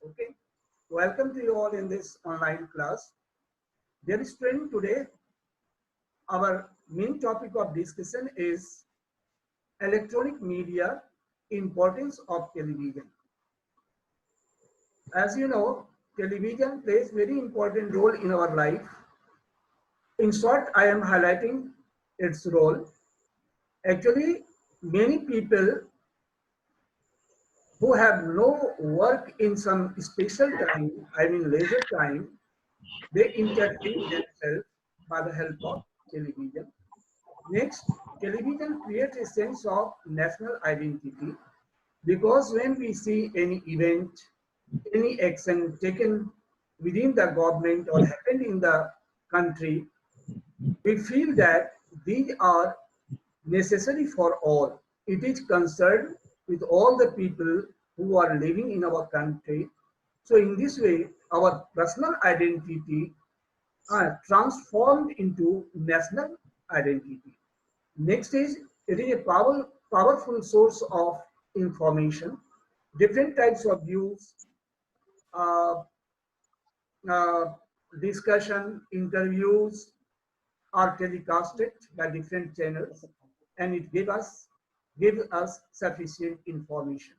Okay, welcome to you all in this online class. Dear student, today our main topic of discussion is electronic media, importance of television. As you know, television plays very important role in our life. In short, I am highlighting its role. Actually, many people who have no work in some special time, I mean leisure time, they entertain themselves by the help of television. Next, television creates a sense of national identity because when we see any event, any action taken within the government or happened in the country, we feel that these are necessary for all. It is concerned with all the people who are living in our country. So in this way, our personal identity are transformed into national identity. Next is, it is a powerful source of information. Different types of views, uh, uh, discussion, interviews are telecasted by different channels, and it gives us sufficient information.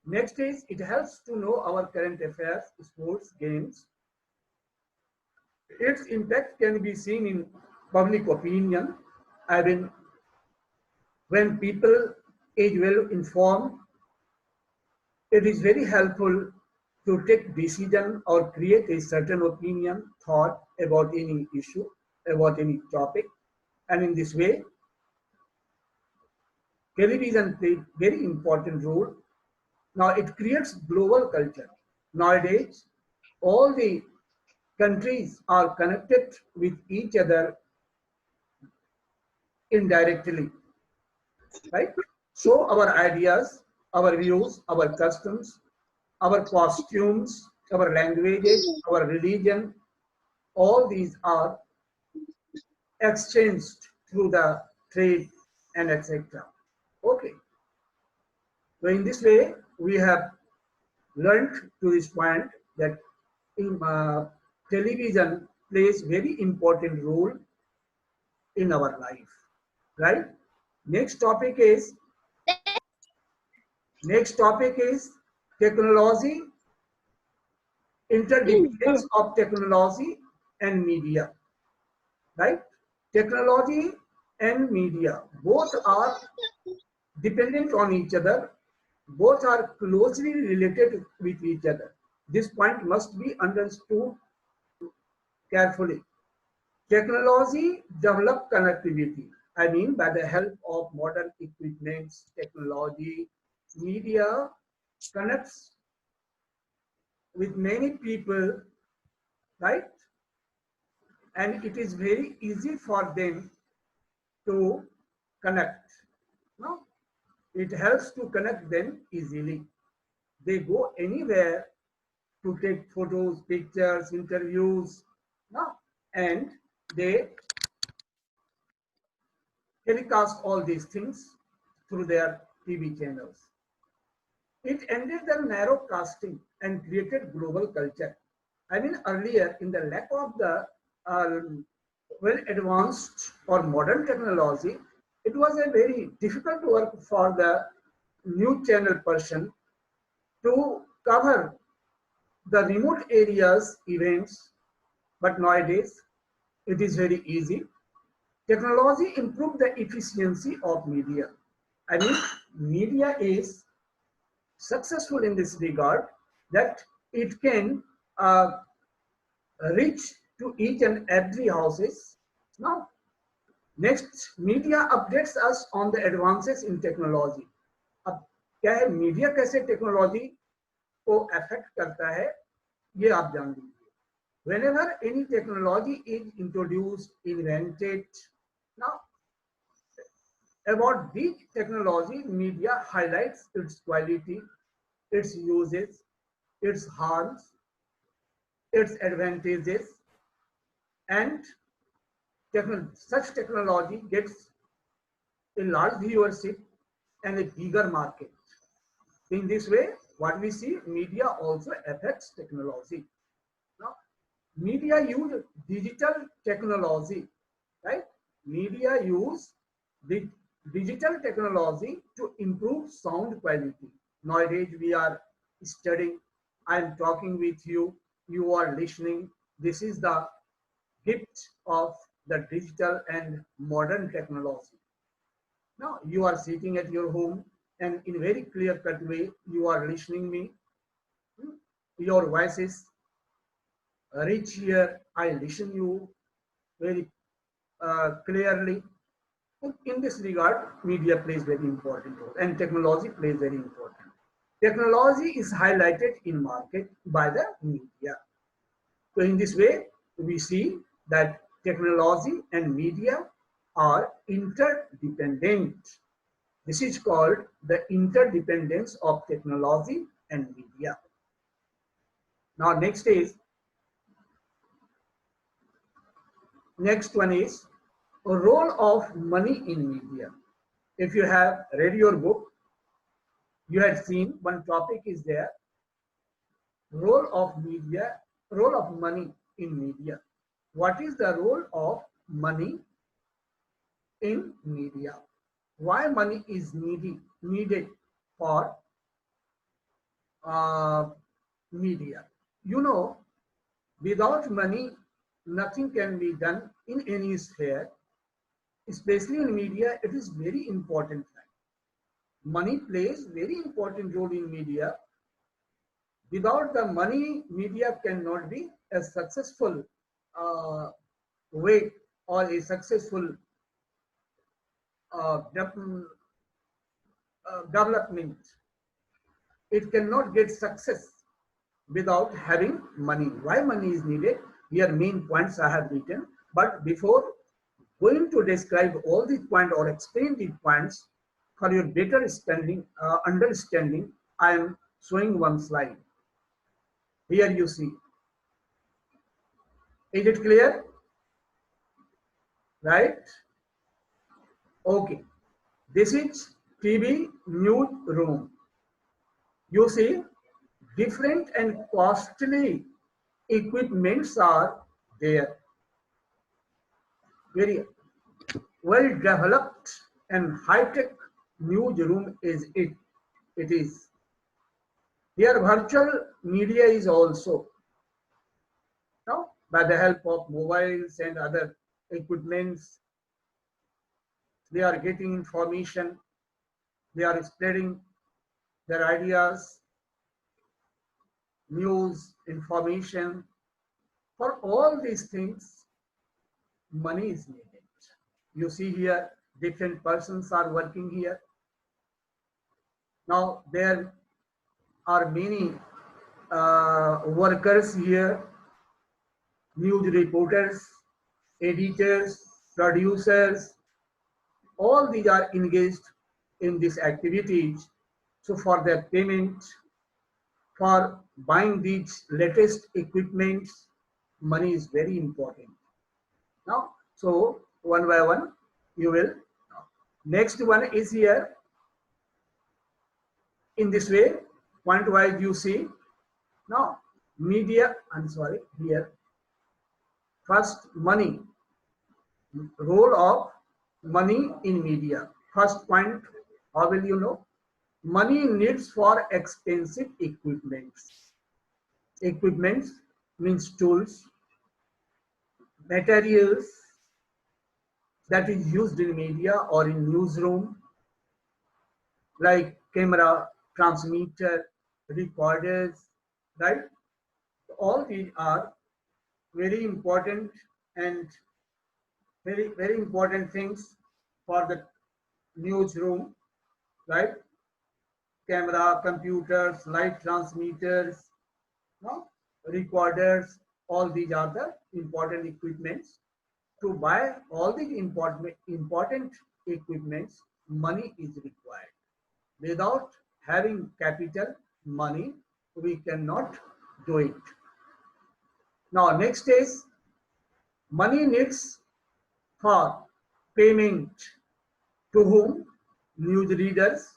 Next is, it helps to know our current affairs, sports, games. Its impact can be seen in public opinion. I mean, when people is well informed, it is very helpful to take decision or create a certain opinion, thought about any issue, about any topic. And in this way, television plays very important role. Now it creates global culture. Nowadays, all the countries are connected with each other indirectly, right? So our ideas, our views, our customs, our costumes, our languages, our religion, all these are exchanged through the trade and etc. Okay. So in this way, we have learned to this point that television plays very important role in our life, right? Next topic is next topic is technology, interdependence of technology and media, right? Technology and media both are dependent on each other, both are closely related with each other. This point must be understood carefully. Technology develop connectivity. I mean, by the help of modern equipments, technology, media connects with many people, right? And it is very easy for them to connect. No? It helps to connect them easily. They go anywhere to take photos, pictures, interviews, no? And they telecast all these things through their TV channels. It ended the narrow casting and created global culture. I mean, earlier, in the lack of the well advanced or modern technology, it was a very difficult work for the new channel person to cover the remote areas events, but nowadays it is very easy. Technology improved the efficiency of media. I mean, media is successful in this regard that it can reach to each and every houses. Now, next, media updates us on the advances in technology. अब क्या है media कैसे technology को affect करता है ये आप जान लीजिए. Whenever any technology is introduced, invented, now about the technology, media highlights its quality, its uses, its harms, its advantages, and such technology gets a large viewership and a bigger market. In this way, what we see, media also affects technology. Now, media use digital technology, right? Media use the digital technology to improve sound quality. Nowadays, we are studying. I am talking with you. You are listening. This is the gift of the digital and modern technology. Now you are sitting at your home and in very clear cut way you are listening me. Your voice is rich here. I listen you very clearly. In this regard, media plays very important role and technology plays very important. Technology is highlighted in market by the media. So in this way, we see that technology and media are interdependent. This is called the interdependence of technology and media. Now next one is a role of money in media. If you have read your book, you had seen one topic is there, role of media, role of money in media. What is the role of money in media? Why money is needed for uh, media? You know, without money, nothing can be done in any sphere, especially in media. It is very important fact. Money plays very important role in media. Without the money, media cannot be a successful uh, way or a successful uh, development. It cannot get success without having money. Why money is needed? Here main points I have written. But before going to describe all these points or explain these points for your better understanding, I am showing one slide. Here you see. Is it clear? Right? Okay. This is TV news room. You see, different and costly equipments are there. Very well developed and high-tech newsroom is it. It is. Here virtual media is also. Now, by the help of mobiles and other equipments, they are getting information, they are spreading their ideas, news, information. For all these things, money is needed. You see here, different persons are working here. Now, there are many workers here, news reporters, editors, producers, all these are engaged in these activities. So for their payment, for buying these latest equipments, money is very important. Now, so one by one, you will. Next one is here. In this way, point wise you see. Now, media, I'm sorry, here. First, money. Role of money in media. First point, how will you know? Money needs for expensive equipments. Equipments means tools, materials that is used in media or in newsroom, like camera, transmitter, recorders, right? All these are very important and very important things for the newsroom, right? Camera, computers, light transmitters, no? Recorders, all these are the important equipments. To buy all these important equipments, money is required. Without having capital, money, we cannot do it. Now, next is money needs for payment to whom? News readers,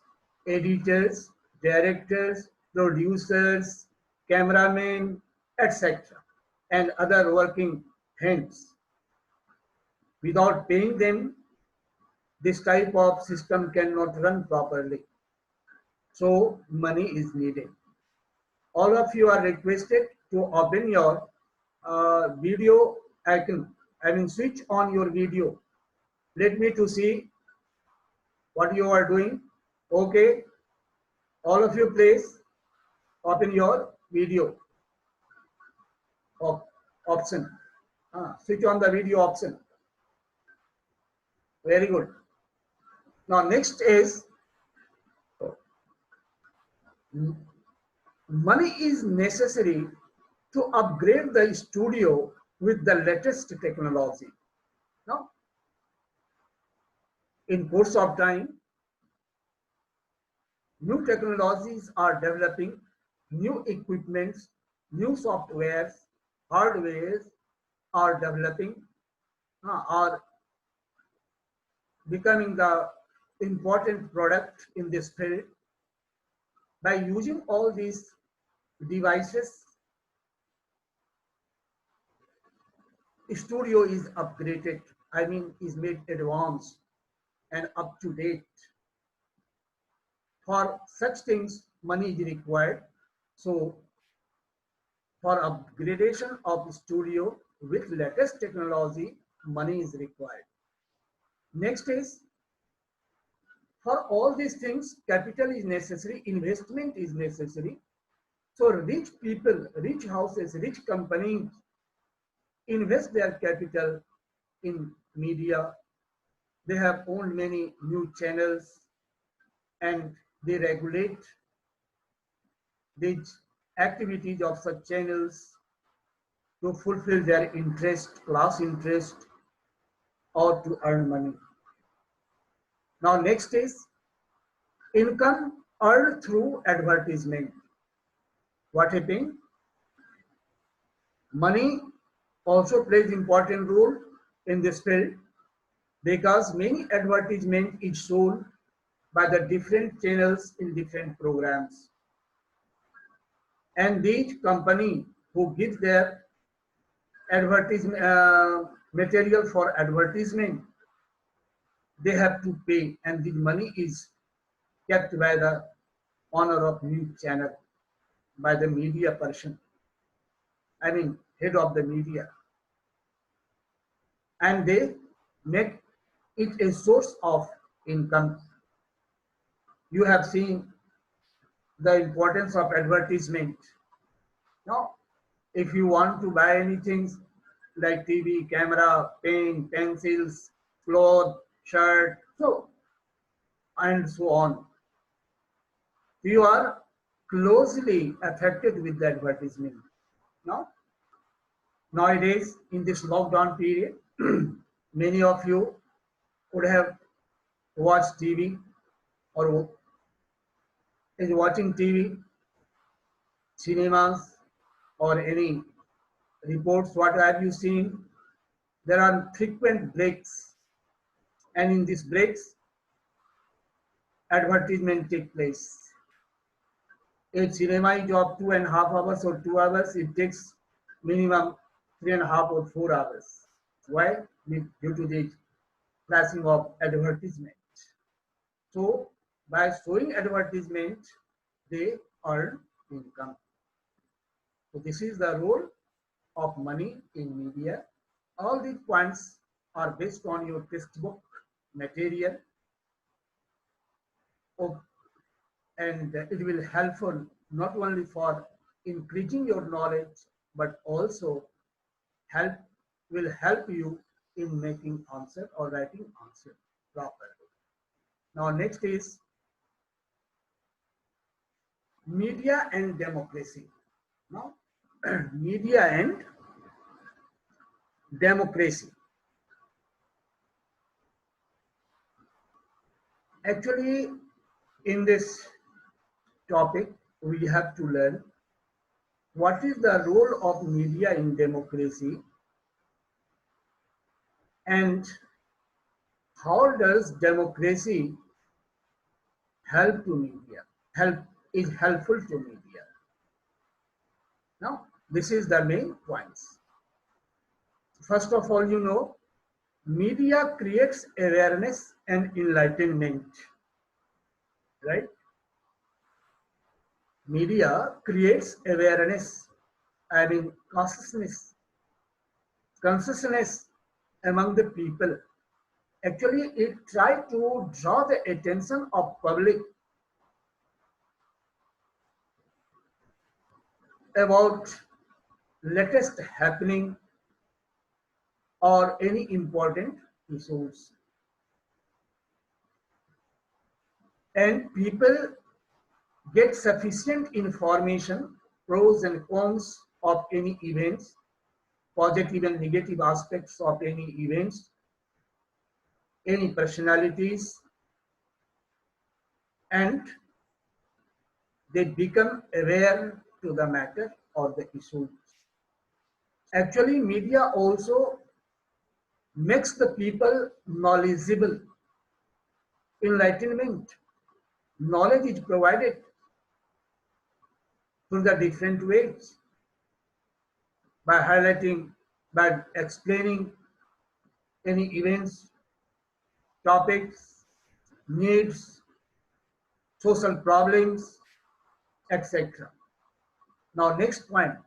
editors, directors, producers, cameramen, etc., and other working hands. Without paying them, this type of system cannot run properly. So money is needed. All of you are requested to open your video icon. I mean, switch on your video. Let me to see what you are doing. Okay, all of you please open your video option. Switch on the video option. Very good. Now next is money is necessary to upgrade the studio with the latest technology. Now, in course of time, new technologies are developing, new equipments, new softwares, hardwares are developing, are becoming the important product in this field. By using all these devices, studio is upgraded, I mean is made advanced and up to date. For such things, money is required. So for upgradation of studio with latest technology, money is required. Next is, for all these things, capital is necessary, investment is necessary. So rich people, rich houses, rich companies invest their capital in media. They have owned many new channels and they regulate these activities of such channels to fulfill their interest, class interest, or to earn money. Now next is income earned through advertisement. What happened? Money also plays important role in this field because many advertisement is shown by the different channels in different programs. And these company who give their advertisement material for advertisement, they have to pay, and the money is kept by the owner of news channel, by the media person, I mean head of the media, and they make it a source of income. You have seen the importance of advertisement. Now, if you want to buy anything like TV, camera, pen, pencils, cloth, shirt, so and so on, you are closely affected with the advertisement. Now, nowadays in this lockdown period, many of you would have watched TV or is watching TV, cinemas, or any reports. What have you seen? There are frequent breaks, and in these breaks, advertisement take place. A cinema is of 2.5 hours or 2 hours. It takes minimum 3.5 or 4 hours. Why? Due to the flashing of advertisement. So by showing advertisement, they earn income. So this is the role of money in media. All these points are based on your textbook material, and it will helpful not only for increasing your knowledge but also will help you in making answer or writing answer properly. Now next is media and democracy. Now media and democracy. Actually, in this topic, we have to learn what is the role of media in democracy and how does democracy help to media, is helpful to media. This is the main points. First of all, media creates awareness and enlightenment, right? Media creates awareness, consciousness among the people. Actually, it tried to draw the attention of public about latest happening or any important issues. And people get sufficient information, pros and cons of any events, positive and negative aspects of any events, any personalities, and they become aware to the matter or the issues. Actually, media also makes the people knowledgeable. Enlightenment, knowledge is provided through the different ways by highlighting, by explaining any events, topics, needs, social problems, etc. Now, next point,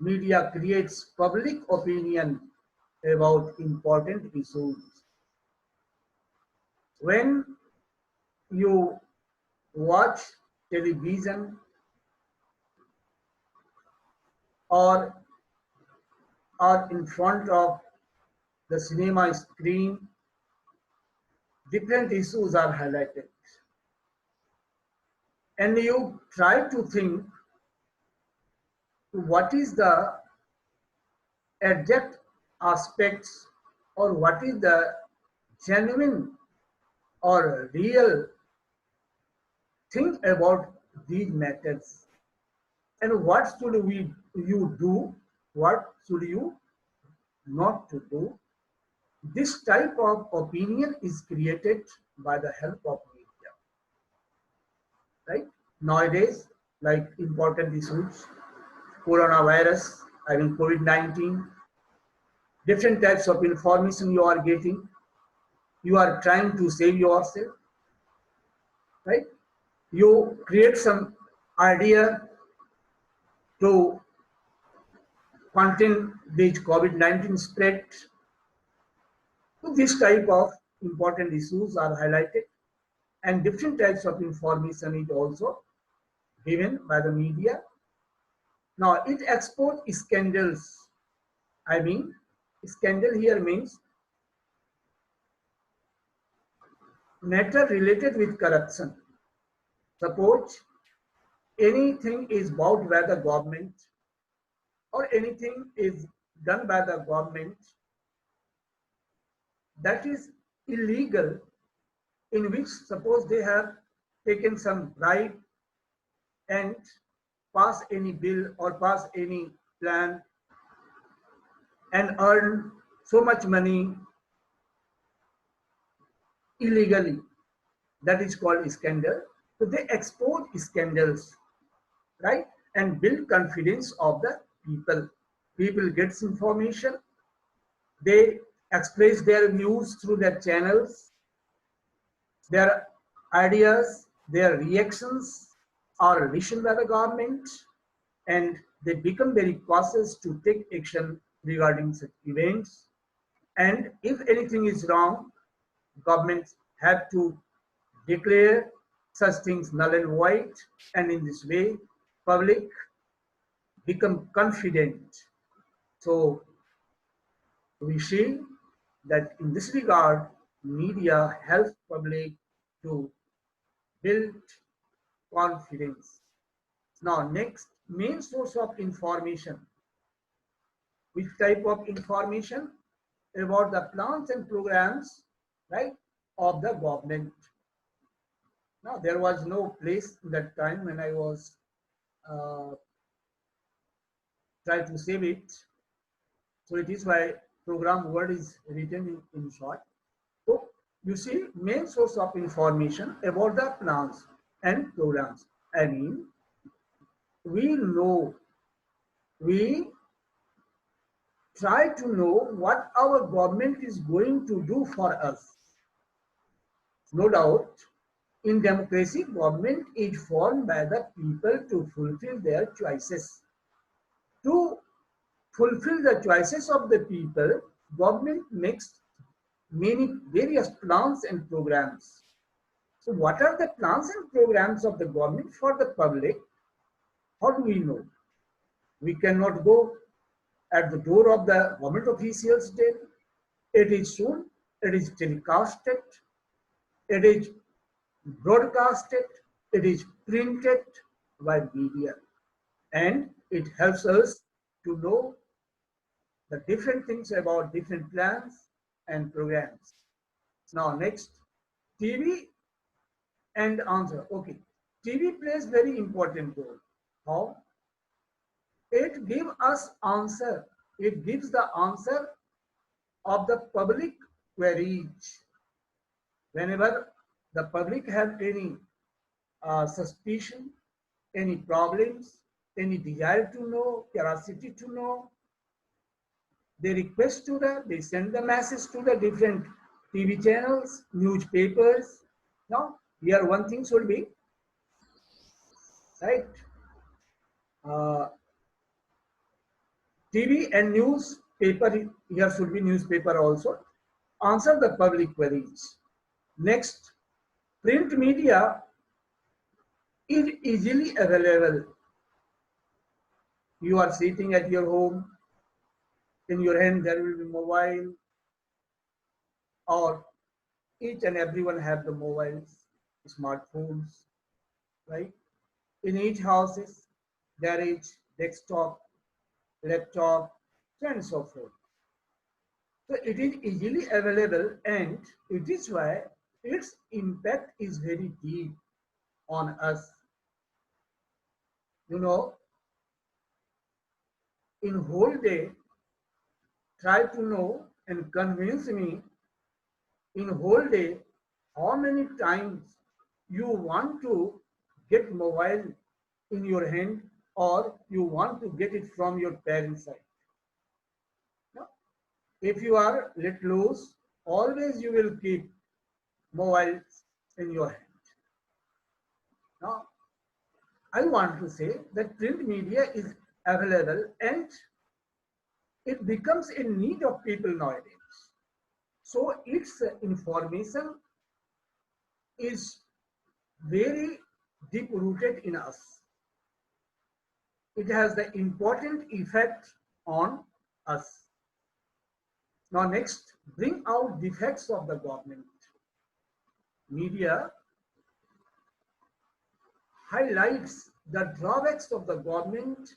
media creates public opinion about important issues. When you watch television or are in front of the cinema screen, different issues are highlighted. And you try to think what is the exact aspects or what is the genuine or real thing about these matters, and what should you do, what should you not to do. This type of opinion is created by the help of media, right? Nowadays, like important issues, coronavirus, COVID-19, different types of information you are getting, you are trying to save yourself, right? You create some idea to contain this COVID-19 spread. So this type of important issues are highlighted, and different types of information is also given by the media. Now it exposes scandals. Scandal here means matter related with corruption. Suppose anything is bought by the government or anything is done by the government that is illegal, in which suppose they have taken some bribe and pass any bill or pass any plan and earn so much money illegally, that is called scandal. So they expose scandals, right, and build confidence of the people. People gets information, they express their views through their channels, their ideas, their reactions are listened by the government, and they become very cautious to take action regarding such events. And if anything is wrong, governments have to declare such things null and void, and in this way, public become confident. So we see that in this regard, media helps public to build confidence. Now, next, main source of information. Which type of information? About the plans and programs, right, of the government. Now, there was no place in that time when I was trying to save it. So it is why program word is written in short. So you see, main source of information about the plans and programs. we know, we try to know what our government is going to do for us. No doubt, in democracy, government is formed by the people to fulfill their choices. To fulfill the choices of the people, government makes many various plans and programs. So what are the plans and programs of the government for the public? How do we know? We cannot go at the door of the government officials day. It is shown, it is telecasted, it is broadcasted, it is printed by media, and it helps us to know the different things about different plans and programs. Now next, TV and answer. Okay, TV plays very important role. How? It gives us answer. It gives the answer of the public queries. Whenever the public have any suspicion, any problems, any desire to know, curiosity to know, they send the message to the different TV channels, newspapers. Now, here one thing should be, right? Uh, TV and newspaper, here should be newspaper also, answer the public queries. Next, print media is easily available. You are sitting at your home, in your hand there will be mobile, or each and everyone have the mobiles, smartphones, right? In each houses, there is desktop, laptop, and so forth. So it is easily available, and it is why its impact is very deep on us. You know, in whole day, try to know and convince me in whole day how many times you want to get mobile in your hand or you want to get it from your parents' side. Now, if you are let loose, always you will keep mobile in your hand. Now, I want to say that print media is available and it becomes a need of people nowadays. So its information is very deep rooted in us. It has the important effect on us. Now next, bring out defects of the government. Media highlights the drawbacks of the government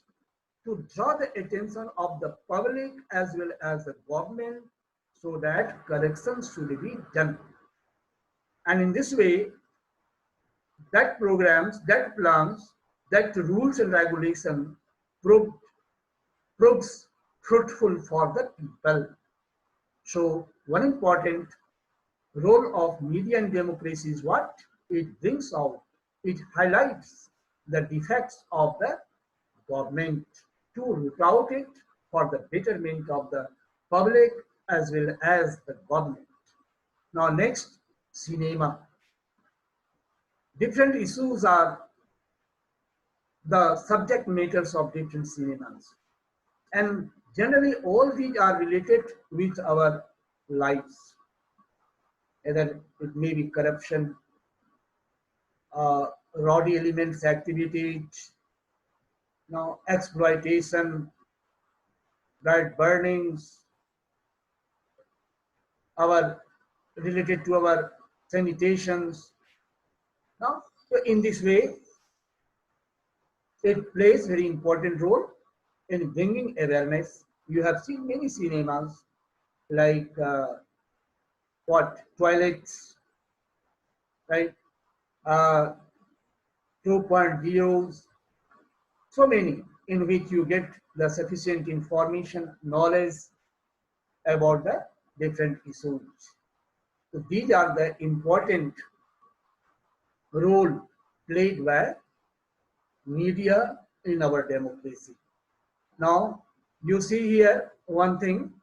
to draw the attention of the public as well as the government so that corrections should be done. And in this way, that programs, that plans, that rules and regulation proves fruitful for the people. So one important role of media in democracy is what? It brings out, it highlights the defects of the government to root out it for the betterment of the public as well as the government. Now next, cinema. Different issues are the subject matters of different cinemas. And generally all these are related with our lives. Either it may be corruption, rowdy elements activities, now exploitation, right, burnings, our related to our sanitations. Now, so in this way, it plays very important role in bringing awareness. You have seen many cinemas like what toilets, right? Uh, 2.0s, so many in which you get the sufficient information, knowledge about the different issues. So these are the important role played by media in our democracy. Now, you see here one thing.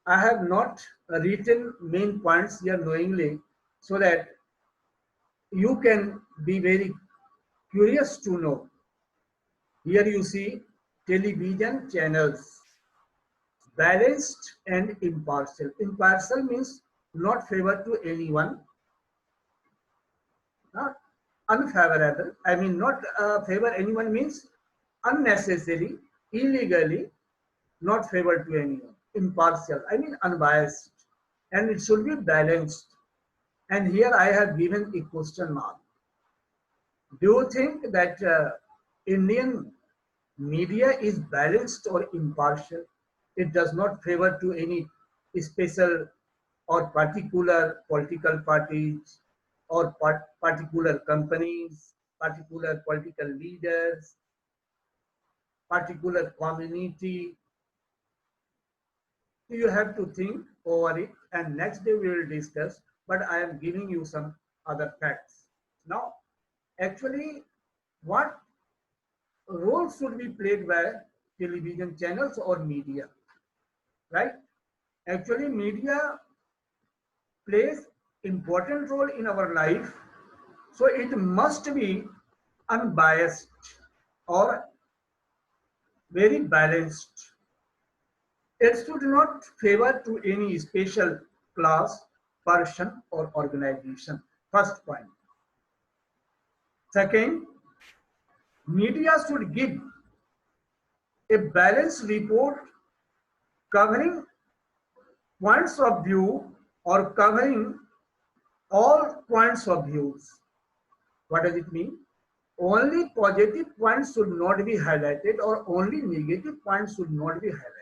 I have not written main points here knowingly so that you can be very curious to know. Here you see television channels, balanced and impartial. Impartial means not favor to anyone, not unfavorable. I mean, not favor anyone means unnecessary, illegally, not favor to anyone. Impartial, I mean unbiased, and it should be balanced. And here I have given a question mark. Do you think that Indian media is balanced or impartial? It does not favor to any special or particular political parties or particular companies, particular political leaders, particular community. You have to think over it, and next day we will discuss, but I am giving you some other facts. Now, actually, what role should be played by television channels or media, right? Actually, media plays important role in our life, so it must be unbiased or very balanced. It should not favor to any special class, person, or organization. First point. Second, media should give a balanced report covering points of view or covering all points of views. What does it mean? Only positive points should not be highlighted or only negative points should not be highlighted.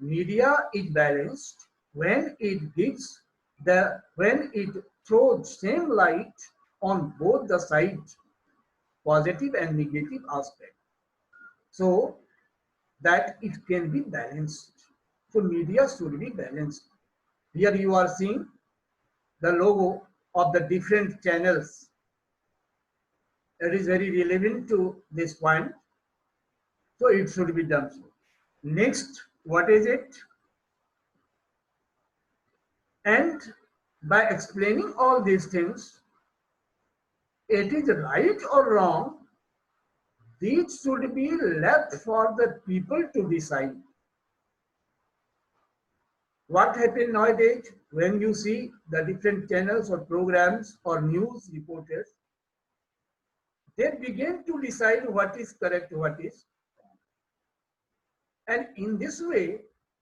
Media is balanced when it throws same light on both the sides, positive and negative aspect, so that it can be balanced. So media should be balanced. Here you are seeing the logo of the different channels. It is very relevant to this point. So it should be done. Next, what is it? And by explaining all these things, it is right or wrong, these should be left for the people to decide. What happens nowadays when you see the different channels or programs or news reporters, they begin to decide what is correct, what is wrong. And in this way,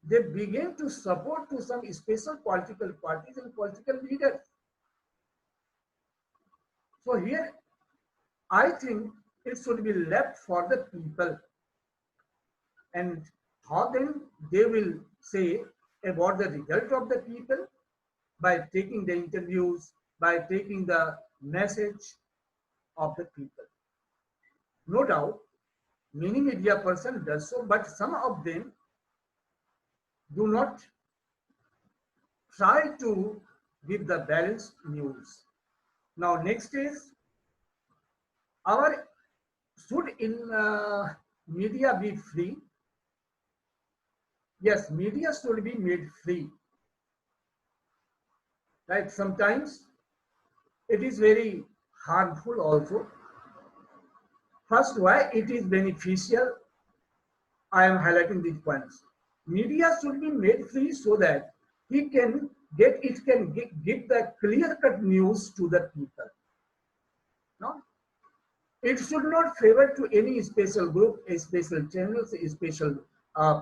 they begin to support to some special political parties and political leaders. So here, I think it should be left for the people. And how then they will say about the result of the people? By taking the interviews, by taking the message of the people. No doubt, many media person does so, but some of them do not try to give the balanced news. Now, next is our should in media be free? Yes, media should be made free. Right? Sometimes it is very harmful also. First, why it is beneficial? I am highlighting these points. Media should be made free so that it can give the clear-cut news to the people. No? It should not favor to any special group, a special channels, a special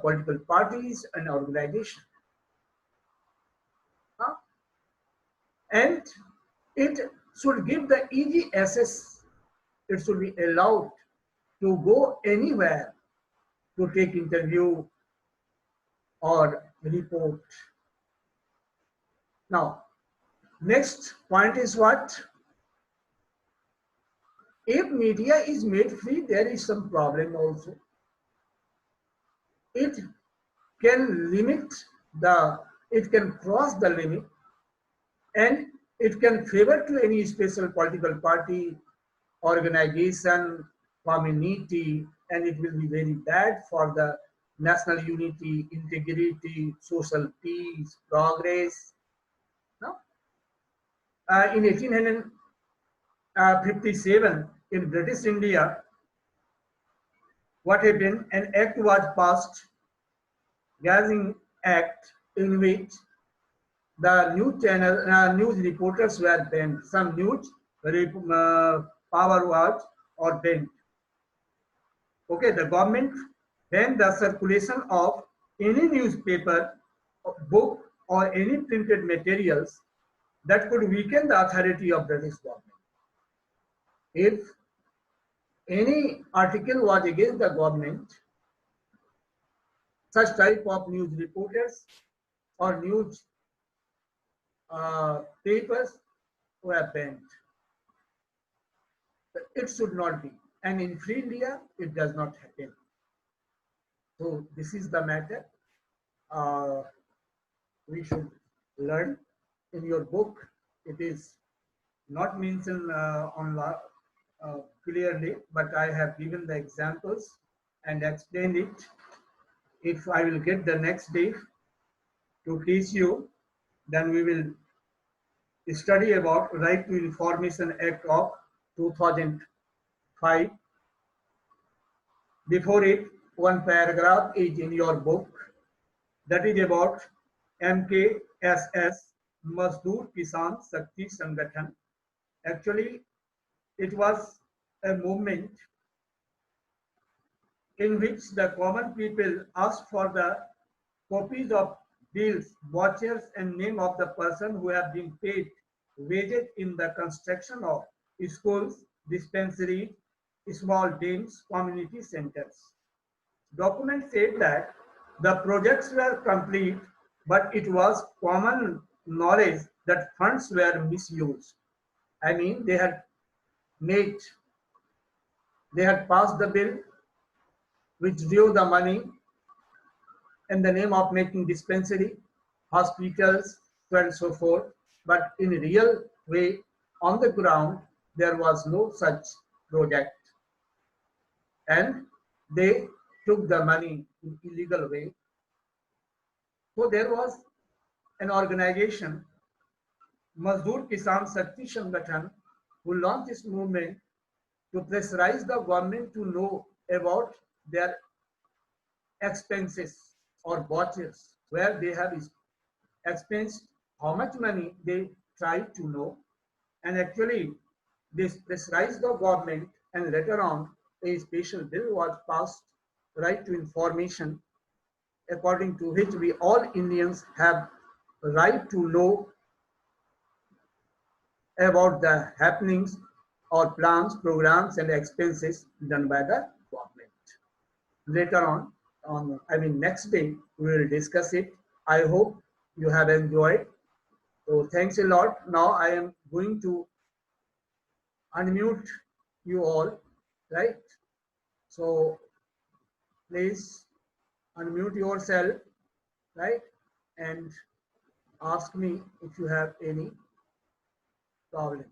political parties and organization. Huh? And it should give the easy access. It should be allowed to go anywhere to take interview or report. Now, next point is what? If media is made free, there is some problem also. It can it can cross the limit, and it can favor to any special political party, organization, community, and it will be very bad for the national unity, integrity, social peace, progress. No? In 1857, in British India, what happened? An act was passed, Gazing Act, in which the news reporters were banned. Some news power was or banned. Okay, the government banned the circulation of any newspaper, book, or any printed materials that could weaken the authority of British government. If any article was against the government, such type of news reporters or news papers were banned. It should not be. And in free India, it does not happen. So this is the matter we should learn. In your book, it is not mentioned clearly, but I have given the examples and explained it. If I will get the next day to teach you, then we will study about Right to Information Act of 2005. Before it, one paragraph is in your book, that is about MKSS, Mazdoor Kisan Shakti Sangathan. Actually, it was a movement in which the common people asked for the copies of bills, vouchers, and name of the person who have been paid wages in the construction of schools, dispensaries, small dams, community centers. Document said that the projects were complete, but it was common knowledge that funds were misused. I mean, made, they had passed the bill, withdrew the money in the name of making dispensary, hospitals, so on and so forth. But in a real way, on the ground, there was no such project. And they took the money in illegal way. So there was an organization, Mazdoor Kisan Shakti Sangathan, who launched this movement to pressurize the government to know about their expenses or vouchers, where they have expensed how much money they try to know. And actually, this pressurized the government, and later on, a special bill was passed, Right to Information, according to which we all Indians have right to know about the happenings or plans, programs, and expenses done by the government. Later on, next day, we will discuss it. I hope you have enjoyed. So thanks a lot. Now I am going to unmute you all, right? So please unmute yourself, right? And ask me if you have any problem.